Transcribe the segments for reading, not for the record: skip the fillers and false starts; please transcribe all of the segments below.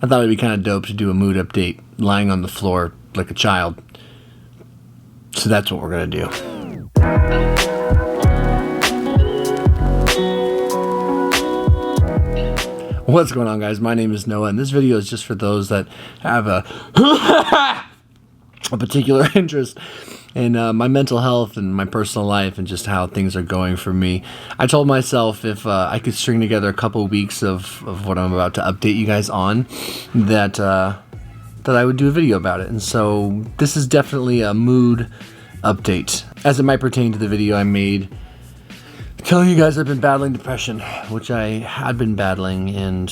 I thought it'd be kind of dope to do a mood update lying on the floor like a child. So that's what we're going to do. What's going on, guys? My name is Noah, and this video is just for those that have a particular interest in my mental health and my personal life and just how things are going for me. I told myself if I could string together a couple weeks of what I'm about to update you guys on, that I would do a video about it. And so this is definitely a mood update, as it might pertain to the video I made telling you guys I've been battling depression, which I had been battling and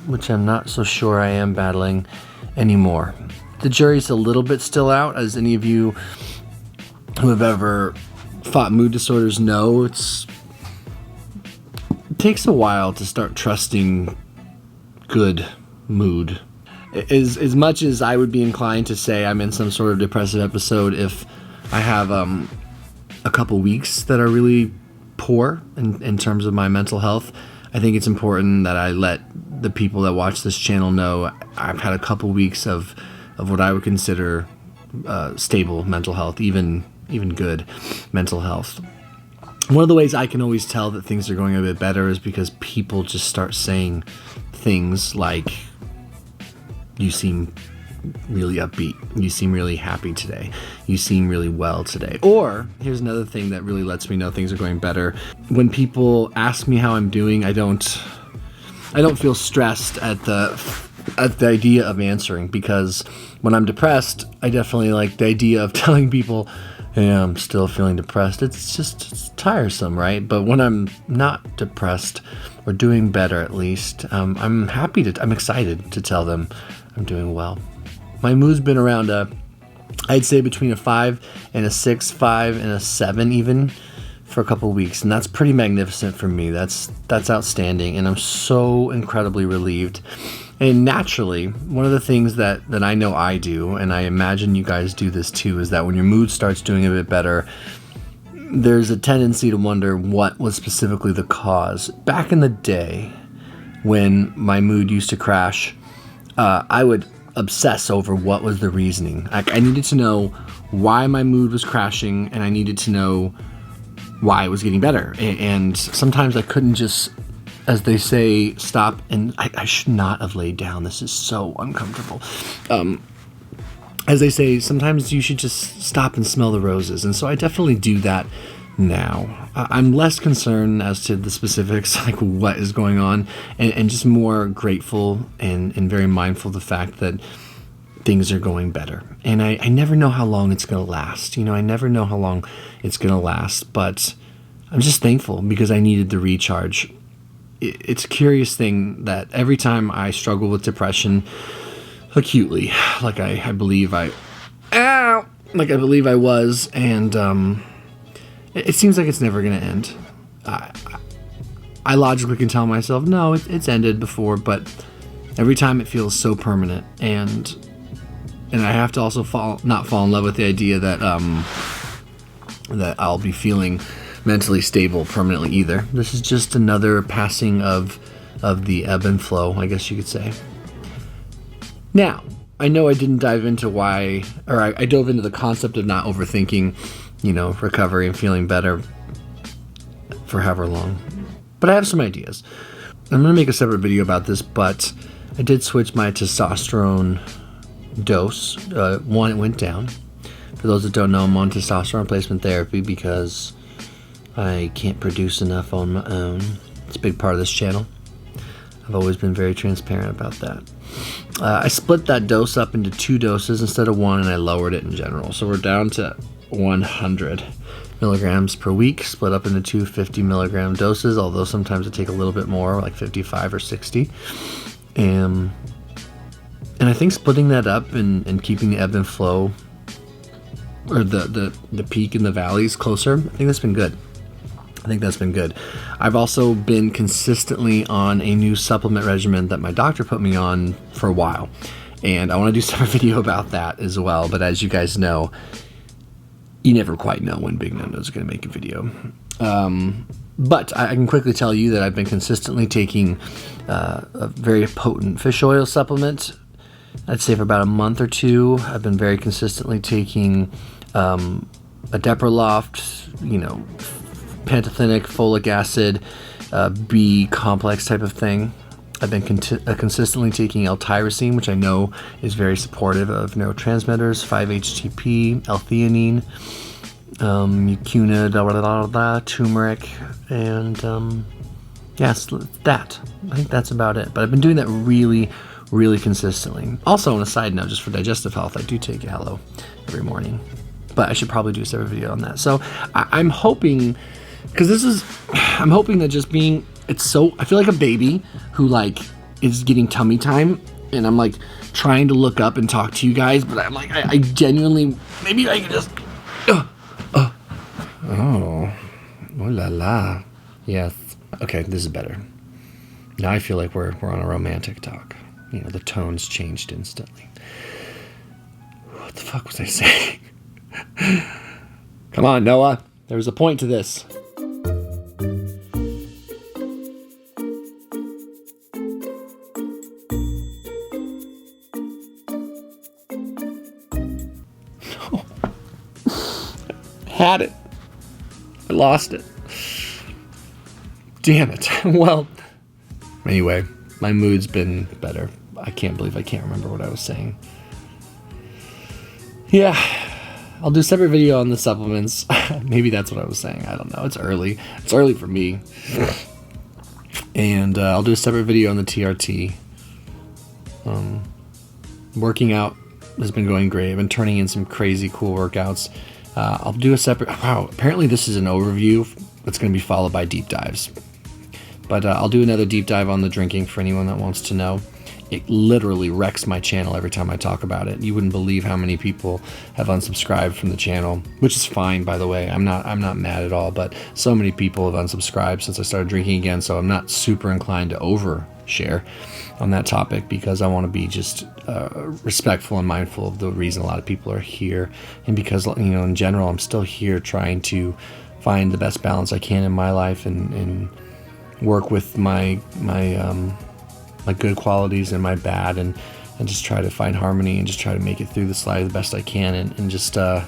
which I'm not so sure I am battling anymore. The jury's a little bit still out, as any of you who have ever fought mood disorders know. It takes a while to start trusting good mood. As much as I would be inclined to say I'm in some sort of depressive episode if I have a couple weeks that are really poor in terms of my mental health, I think it's important that I let the people that watch this channel know I've had a couple weeks of what I would consider stable mental health, even good mental health. One of the ways I can always tell that things are going a bit better is because people just start saying things like, you seem really upbeat, you seem really happy today, you seem really well today. Or here's another thing that really lets me know things are going better. When people ask me how I'm doing, I don't feel stressed at the idea of answering, because when I'm depressed, I definitely like the idea of telling people, hey, I'm still feeling depressed. It's tiresome, right? But when I'm not depressed, or doing better at least, I'm excited to tell them I'm doing well. My mood's been around I'd say between a 5 and a 6, 5 and a 7 even, for a couple weeks, and that's pretty magnificent for me. That's outstanding, and I'm so incredibly relieved. And naturally, one of the things that I know I do, and I imagine you guys do this too, is that when your mood starts doing a bit better, there's a tendency to wonder what was specifically the cause. Back in the day, when my mood used to crash, I would obsess over what was the reasoning. I needed to know why my mood was crashing, and I needed to know why it was getting better. And sometimes I couldn't just, as they say, stop, and I should not have laid down. This is so uncomfortable. As they say, sometimes you should just stop and smell the roses. And so I definitely do that now. I'm less concerned as to the specifics, like what is going on, and just more grateful and very mindful of the fact that things are going better. And I never know how long it's going to last. I never know how long it's going to last, but I'm just thankful because I needed the recharge. It's a curious thing that every time I struggle with depression acutely, like I believe I was, and it seems like it's never going to end. I logically can tell myself, no, it's ended before, but every time it feels so permanent, and I have to also not fall in love with the idea that I'll be feeling mentally stable permanently either. This is just another passing of the ebb and flow, I guess you could say. Now, I know I didn't dive into I dove into the concept of not overthinking, recovery and feeling better for however long. But I have some ideas. I'm going to make a separate video about this, but I did switch my testosterone dose. One, it went down. For those that don't know, I'm on testosterone replacement therapy because I can't produce enough on my own. It's a big part of this channel. I've always been very transparent about that. I split that dose up into 2 doses instead of 1, and I lowered it in general. So we're down to 100 milligrams per week, split up into 2 50 milligram doses, although sometimes I take a little bit more, like 55 or 60. And I think splitting that up and keeping the ebb and flow, or the peak and the valleys closer, I think that's been good. I've also been consistently on a new supplement regimen that my doctor put me on for a while, and I want to do some video about that as well. But as you guys know, you never quite know when Big No-No's going to make a video. But I can quickly tell you that I've been consistently taking a very potent fish oil supplement. I'd say for about a month or two. I've been very consistently taking a Deperloft, pantothenic, folic acid, B complex type of thing. I've been consistently taking L-tyrosine, which I know is very supportive of neurotransmitters, 5-HTP, L-theanine, mucuna, turmeric, and yes, that. I think that's about it. But I've been doing that really, really consistently. Also, on a side note, just for digestive health, I do take aloe every morning. But I should probably do a separate video on that. So I'm hoping, because I'm hoping that just being, I feel like a baby who is getting tummy time, and I'm trying to look up and talk to you guys, but I'm I genuinely, maybe I can just, oh la la, yes, okay, this is better. Now I feel like we're on a romantic talk. The tone's changed instantly. What the fuck was I saying? Come on, Noah. There was a point to this. Had it. I lost it. Damn it. Well, anyway, my mood's been better. I can't believe I can't remember what I was saying. Yeah, I'll do a separate video on the supplements. Maybe that's what I was saying. I don't know. It's early. It's early for me. And I'll do a separate video on the TRT. Working out has been going great. I've been turning in some crazy cool workouts. I'll do a separate... Wow, apparently this is an overview that's going to be followed by deep dives. But I'll do another deep dive on the drinking for anyone that wants to know. It literally wrecks my channel every time I talk about it. You wouldn't believe how many people have unsubscribed from the channel, which is fine, by the way. I'm not mad at all, but so many people have unsubscribed since I started drinking again, so I'm not super inclined to overshare on that topic because I want to be just respectful and mindful of the reason a lot of people are here, and because in general I'm still here trying to find the best balance I can in my life and work with my good qualities and my bad, and just try to find harmony and just try to make it through this life the best I can, and just I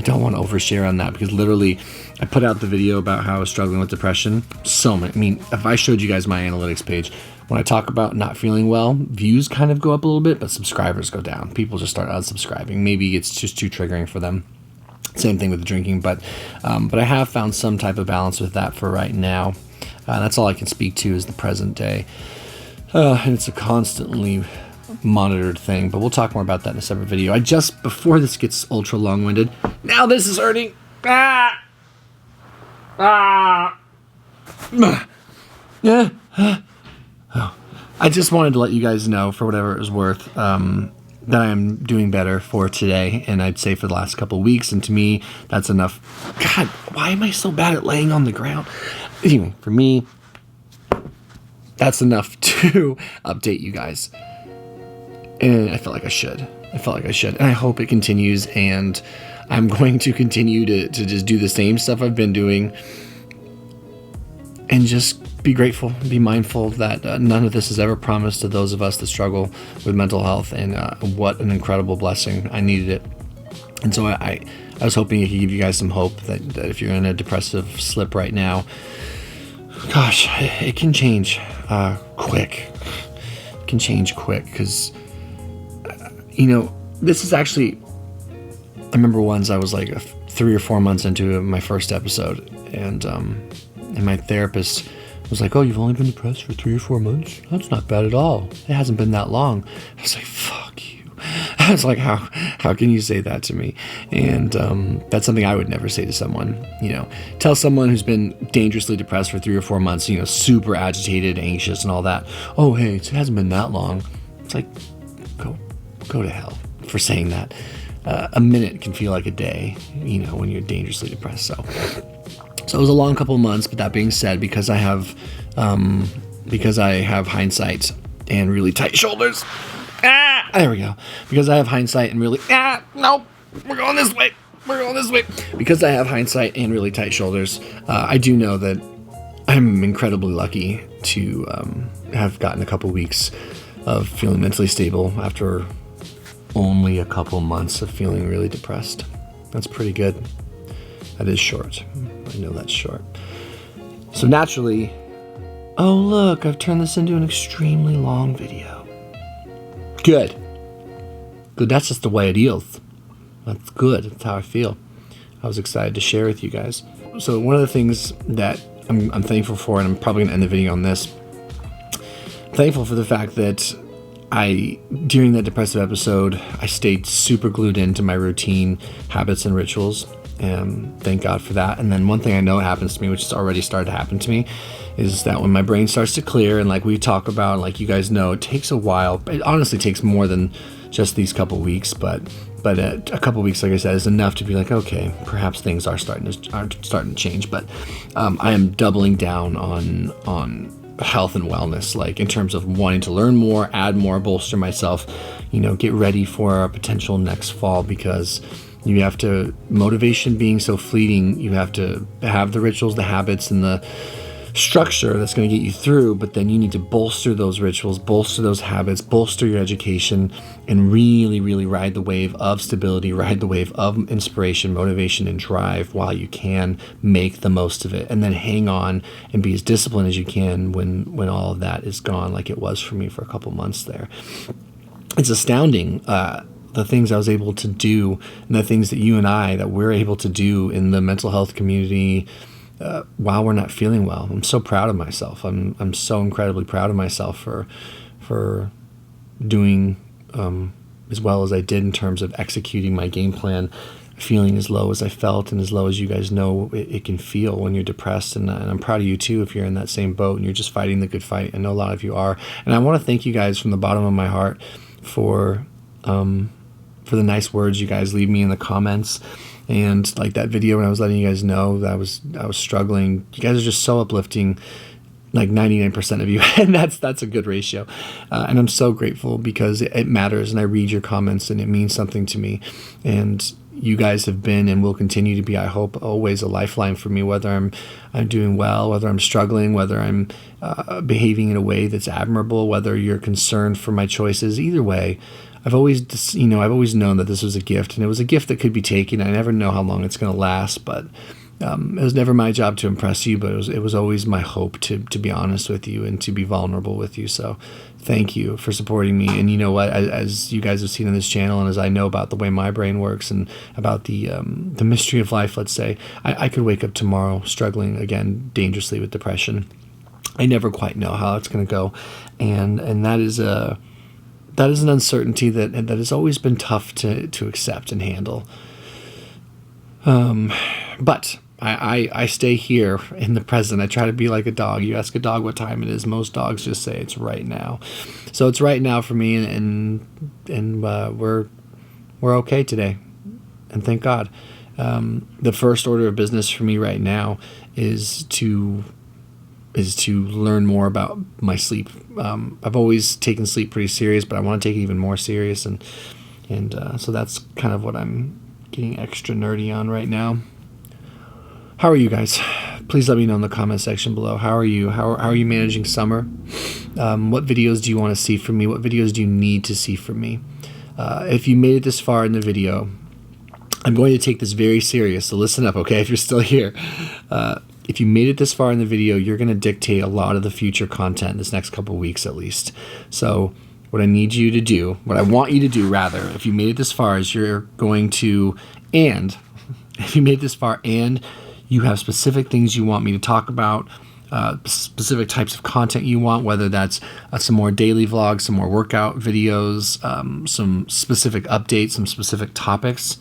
don't want to overshare on that, because literally I put out the video about how I was struggling with depression. If I showed you guys my analytics page, when I talk about not feeling well, views kind of go up a little bit, but subscribers go down. People just start unsubscribing. Maybe it's just too triggering for them. Same thing with the drinking, but I have found some type of balance with that for right now. That's all I can speak to is the present day. And it's a constantly monitored thing, but we'll talk more about that in a separate video. Before this gets ultra long-winded, now this is hurting. Yeah. I just wanted to let you guys know, for whatever it was worth, that I am doing better for today, and I'd say for the last couple of weeks, and to me, that's enough. God, why am I so bad at laying on the ground? Anyway, for me, that's enough to update you guys. And I felt like I should. And I hope it continues, and I'm going to continue to just do the same stuff I've been doing, and just be grateful, be mindful that none of this is ever promised to those of us that struggle with mental health, and what an incredible blessing. I needed it. And so I was hoping it could give you guys some hope that if you're in a depressive slip right now, gosh, it can change quick. It can change quick, because, this is actually, I remember once I was 3 or 4 months into my first episode, and my therapist was like, "Oh, you've only been depressed for 3 or 4 months? That's not bad at all. It hasn't been that long." I was like, fuck you. I was like, how can you say that to me? And that's something I would never say to someone. Tell someone who's been dangerously depressed for 3 or 4 months, super agitated, anxious, and all that, "Oh, hey, it hasn't been that long." It's like, go to hell for saying that. A minute can feel like a day, when you're dangerously depressed. So it was a long couple of months. But that being said, because I have hindsight and really tight shoulders. There we go. Because I have hindsight and really, nope, we're going this way. we're going this way. Because I have hindsight and really tight shoulders, I do know that I'm incredibly lucky to have gotten a couple weeks of feeling mentally stable after only a couple months of feeling really depressed. That's pretty good. That is short. I know that's short. So naturally, oh look, I've turned this into an extremely long video. Good. Good, that's just the way it is. That's good, that's how I feel. I was excited to share with you guys. So one of the things that I'm thankful for, and I'm probably gonna end the video on this, thankful for the fact that during that depressive episode, I stayed super glued into my routine, habits, and rituals. And thank God for that. And then one thing I know happens to me, which has already started to happen to me, is that when my brain starts to clear, and like we talk about, like you guys know, it takes a while. It honestly takes more than just these couple weeks, but a couple weeks, like I said, is enough to be like, okay, perhaps things are starting to change. But I am doubling down on health and wellness, like in terms of wanting to learn more, add more, bolster myself, get ready for a potential next fall, because you have to, motivation being so fleeting, you have to have the rituals, the habits, and the structure that's going to get you through, but then you need to bolster those rituals, bolster those habits, bolster your education, and really, really ride the wave of stability, ride the wave of inspiration, motivation, and drive while you can, make the most of it, and then hang on and be as disciplined as you can when all of that is gone, like it was for me for a couple months there. It's astounding, the things I was able to do, and the things that we're able to do in the mental health community while we're not feeling well. I'm so proud of myself. I'm so incredibly proud of myself for doing as well as I did in terms of executing my game plan, feeling as low as I felt, and as low as you guys know it can feel when you're depressed. And I'm proud of you too if you're in that same boat and you're just fighting the good fight. I know a lot of you are. And I want to thank you guys from the bottom of my heart for the nice words you guys leave me in the comments. And like that video when I was letting you guys know that I was struggling, you guys are just so uplifting, like 99% of you, and that's a good ratio. And I'm so grateful because it matters, and I read your comments and it means something to me. And you guys have been and will continue to be, I hope, always a lifeline for me, whether I'm doing well, whether I'm struggling, whether I'm behaving in a way that's admirable, whether you're concerned for my choices. Either way, I've always known that this was a gift, and it was a gift that could be taken. I never know how long it's going to last, but it was never my job to impress you, but it was always my hope to be honest with you and to be vulnerable with you. So thank you for supporting me. And you know what, as you guys have seen on this channel, and as I know about the way my brain works and about the mystery of life, let's say, I could wake up tomorrow struggling again dangerously with depression. I never quite know how it's going to go, and that is an uncertainty that has always been tough to accept and handle. But I stay here in the present. I try to be like a dog. You ask a dog what time it is, most dogs just say it's right now. So it's right now for me, and we're okay today, and thank God. The first order of business for me right now is to learn more about my sleep. I've always taken sleep pretty serious, but I want to take it even more serious, and so that's kind of what I'm getting extra nerdy on right now. How are you guys? Please let me know in the comment section below. How are you? How are you managing summer? What videos do you want to see from me? What videos do you need to see from me? If you made it this far in the video, I'm going to take this very serious, so listen up, okay, if you're still here. If you made it this far in the video, you're going to dictate a lot of the future content this next couple weeks at least. So what I need you to do, what I want you to do rather, if you made it this far, is you're going to, and if you made it this far and you have specific things you want me to talk about, specific types of content you want, whether that's some more daily vlogs, some more workout videos, some specific updates, some specific topics,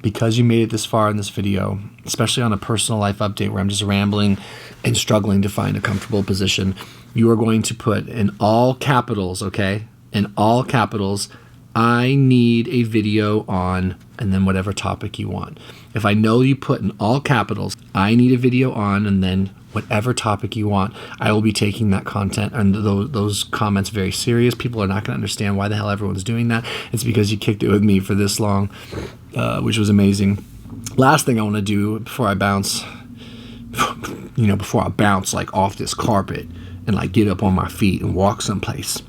because you made it this far in this video, especially on a personal life update where I'm just rambling and struggling to find a comfortable position, you are going to put in all capitals, okay? In all capitals, I need a video on, and then whatever topic you want. If I know you put in all capitals, I need a video on, and then whatever topic you want, I will be taking that content and those comments very serious. People are not going to understand why the hell everyone's doing that. It's because you kicked it with me for this long, which was amazing. last thing I want to do before I bounce, before I bounce like off this carpet and like get up on my feet and walk someplace,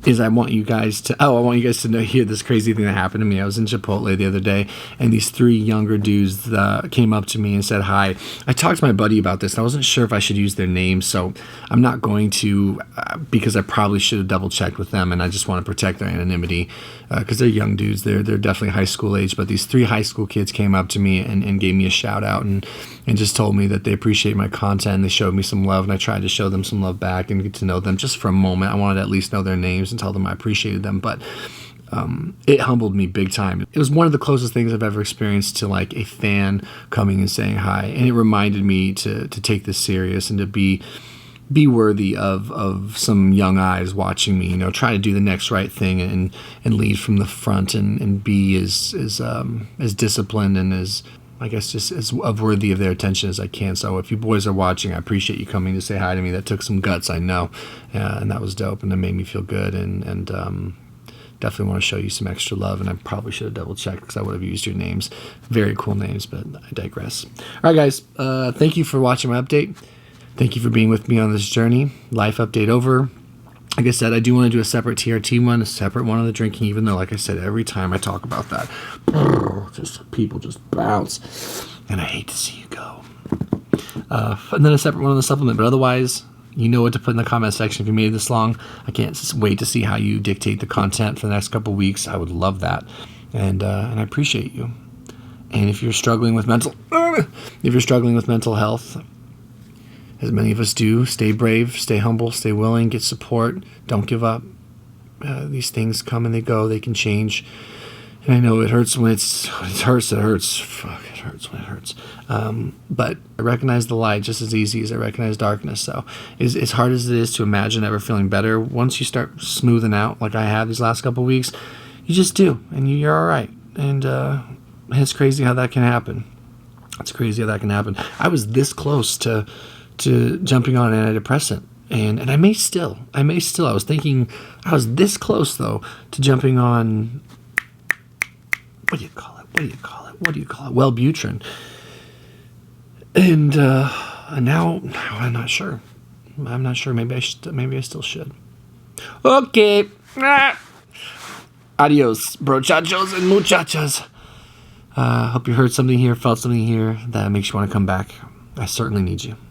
is I want you guys to hear this crazy thing that happened to me. I was in Chipotle the other day, and these 3 younger dudes came up to me and said hi. I talked to my buddy about this, and I wasn't sure if I should use their names, so I'm not going to, because I probably should have double checked with them, and I just want to protect their anonymity, because they're young dudes. They're definitely high school age, but these 3 high school kids came up to me and gave me a shout out and just told me that they appreciate my content, and they showed me some love, and I tried to show them some love back and get to know them just for a moment. I wanted to at least know their names and tell them I appreciated them, but it humbled me big time. It was one of the closest things I've ever experienced to like a fan coming and saying hi, and it reminded me to take this serious and to be worthy of some young eyes watching me, try to do the next right thing and lead from the front and be as disciplined and as, I guess, just as worthy of their attention as I can. So if you boys are watching, I appreciate you coming to say hi to me. That took some guts, I know, and that was dope, and it made me feel good, and definitely want to show you some extra love, and I probably should have double checked because I would have used your names. Very cool names, but I digress. All right, guys, thank you for watching my update. Thank you for being with me on this journey. Life update over. Like I said, I do want to do a separate TRT one, a separate one on the drinking, even though, like I said, every time I talk about that, people just bounce, and I hate to see you go. And then a separate one on the supplement, but otherwise, you know what to put in the comment section if you made it this long. I can't wait to see how you dictate the content for the next couple weeks. I would love that, and I appreciate you. And if you're struggling with mental health, as many of us do, stay brave, stay humble, stay willing, get support, don't give up. These things come and they go, they can change. And I know it hurts when it hurts. Fuck, it hurts when it hurts. But I recognize the light just as easy as I recognize darkness. So as hard as it is to imagine ever feeling better, once you start smoothing out like I have these last couple of weeks, you just do, and you're all right. And it's crazy how that can happen. It's crazy how that can happen. I was this close to jumping on an antidepressant, and I may still. I was thinking I was this close though to jumping on, what do you call it? Wellbutrin. And now I'm not sure. Maybe I still should. Okay. Adios, brochachos and muchachas. Hope you heard something here, felt something here that makes you want to come back. I certainly need you.